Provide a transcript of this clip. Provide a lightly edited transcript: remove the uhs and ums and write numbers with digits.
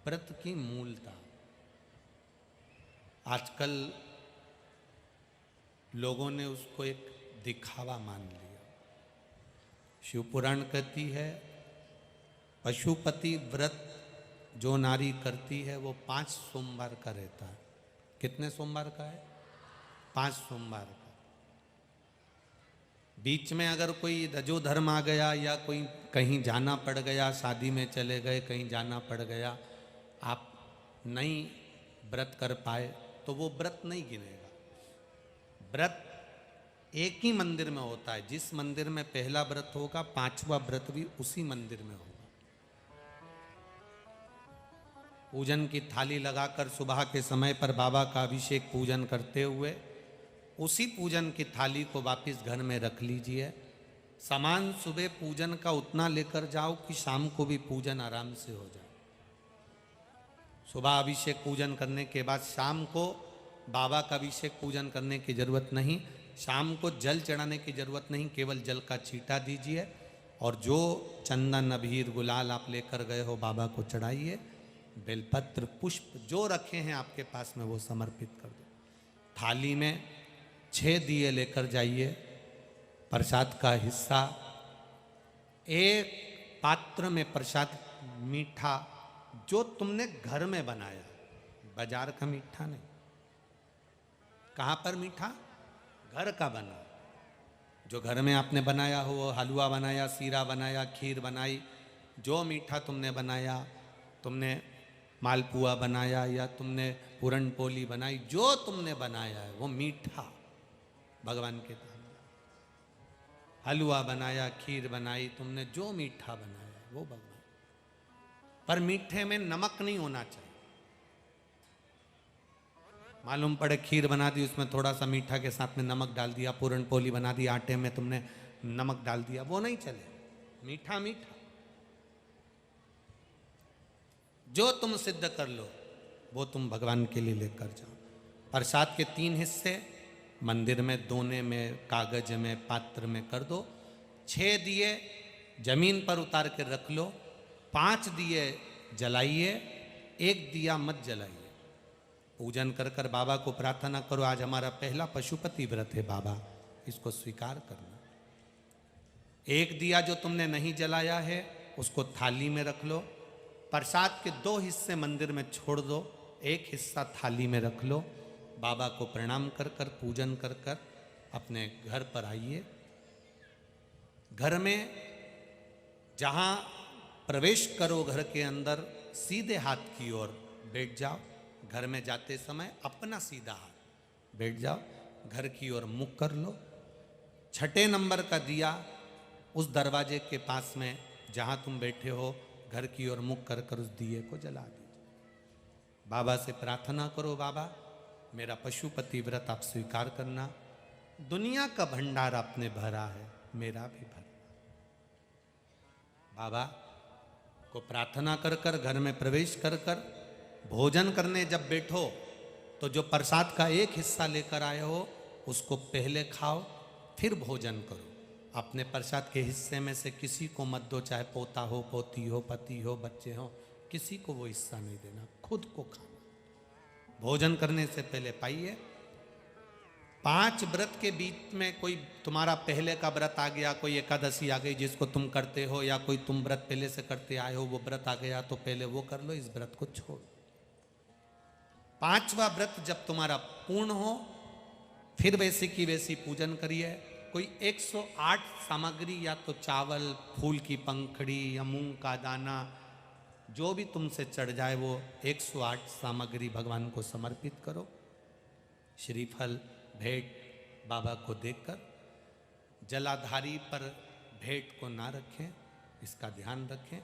व्रत की मूलता। आजकल लोगों ने उसको एक दिखावा मान लिया। शिव पुराण कहती है पशुपति व्रत जो नारी करती है वो 5 सोमवार का रहता है। कितने सोमवार का है? 5 सोमवार का। बीच में अगर कोई रजो धर्म आ गया या कोई कहीं जाना पड़ गया, शादी में चले गए, कहीं जाना पड़ गया, आप नहीं व्रत कर पाए तो वो व्रत नहीं गिनेगा। व्रत एक ही मंदिर में होता है। जिस मंदिर में पहला व्रत होगा 5वां व्रत भी उसी मंदिर में होगा। पूजन की थाली लगाकर सुबह के समय पर बाबा का अभिषेक पूजन करते हुए उसी पूजन की थाली को वापस घर में रख लीजिए। सामान सुबह पूजन का उतना लेकर जाओ कि शाम को भी पूजन आराम से हो जाए। सुबह अभिषेक पूजन करने के बाद शाम को बाबा का अभिषेक पूजन करने की जरूरत नहीं, शाम को जल चढ़ाने की जरूरत नहीं, केवल जल का छींटा दीजिए और जो चंदन अबीर गुलाल आप लेकर गए हो बाबा को चढ़ाइए। बेलपत्र पुष्प जो रखे हैं आपके पास में वो समर्पित कर दो। थाली में 6 दिए लेकर जाइए। प्रसाद का हिस्सा एक पात्र में प्रसाद मीठा जो तुमने घर में बनाया, बाजार का मीठा नहीं। कहाँ पर मीठा? घर का बना। जो घर में आपने बनाया हो, हलवा बनाया, सीरा बनाया, खीर बनाई, जो मीठा तुमने बनाया, तुमने मालपुआ बनाया या तुमने पूरन पोली बनाई, जो तुमने बनाया है वो मीठा भगवान के सामने। हलवा बनाया, खीर बनाई, तुमने जो मीठा बनाया वो भगवान। पर मीठे में नमक नहीं होना चाहिए। मालूम पड़े खीर बना दी, उसमें थोड़ा सा मीठा के साथ में नमक डाल दिया, पूरन पोली बना दी, आटे में तुमने नमक डाल दिया, वो नहीं चले। मीठा मीठा जो तुम सिद्ध कर लो वो तुम भगवान के लिए लेकर जाओ। प्रसाद के 3 हिस्से मंदिर में, दोने में, कागज में, पात्र में कर दो। 6 दिए जमीन पर उतार के रख लो। 5 दिए जलाइए, 1 दिया मत जलाइए। पूजन कर कर बाबा को प्रार्थना करो, आज हमारा पहला पशुपति व्रत है बाबा, इसको स्वीकार करना। 1 दिया जो तुमने नहीं जलाया है उसको थाली में रख लो। प्रसाद के 2 हिस्से मंदिर में छोड़ दो, 1 हिस्सा थाली में रख लो। बाबा को प्रणाम कर कर, पूजन कर कर अपने घर पर आइए। घर में जहाँ प्रवेश करो घर के अंदर, सीधे हाथ की ओर बैठ जाओ। घर में जाते समय अपना सीधा हाथ बैठ जाओ, घर की ओर मुख कर लो। 6ठे नंबर का दिया उस दरवाजे के पास में जहाँ तुम बैठे हो, घर की ओर मुख कर कर उस दिए को जला दीजिए। बाबा से प्रार्थना करो, बाबा मेरा पशुपति व्रत आप स्वीकार करना। दुनिया का भंडार आपने भरा है, मेरा भी भरना। बाबा को प्रार्थना कर कर घर में प्रवेश कर कर भोजन करने जब बैठो तो जो प्रसाद का 1 हिस्सा लेकर आए हो उसको पहले खाओ, फिर भोजन करो। अपने प्रसाद के हिस्से में से किसी को मत दो, चाहे पोता हो, पोती हो, पति हो, बच्चे हो, किसी को वो हिस्सा नहीं देना, खुद को खाना। भोजन करने से पहले पाइए। 5 व्रत के बीच में कोई तुम्हारा पहले का व्रत आ गया, कोई एकादशी आ गई जिसको तुम करते हो, या कोई तुम व्रत पहले से करते आए हो वो व्रत आ गया तो पहले वो कर लो, इस व्रत को छोड़। 5वां व्रत जब तुम्हारा पूर्ण हो फिर वैसी की वैसी पूजन करिए। कोई 108 सामग्री, या तो चावल, फूल की पंखड़ी या मूंग का दाना, जो भी तुमसे चढ़ जाए वो 108 सामग्री भगवान को समर्पित करो। श्रीफल भेंट बाबा को देकर जलाधारी पर भेंट को ना रखें, इसका ध्यान रखें।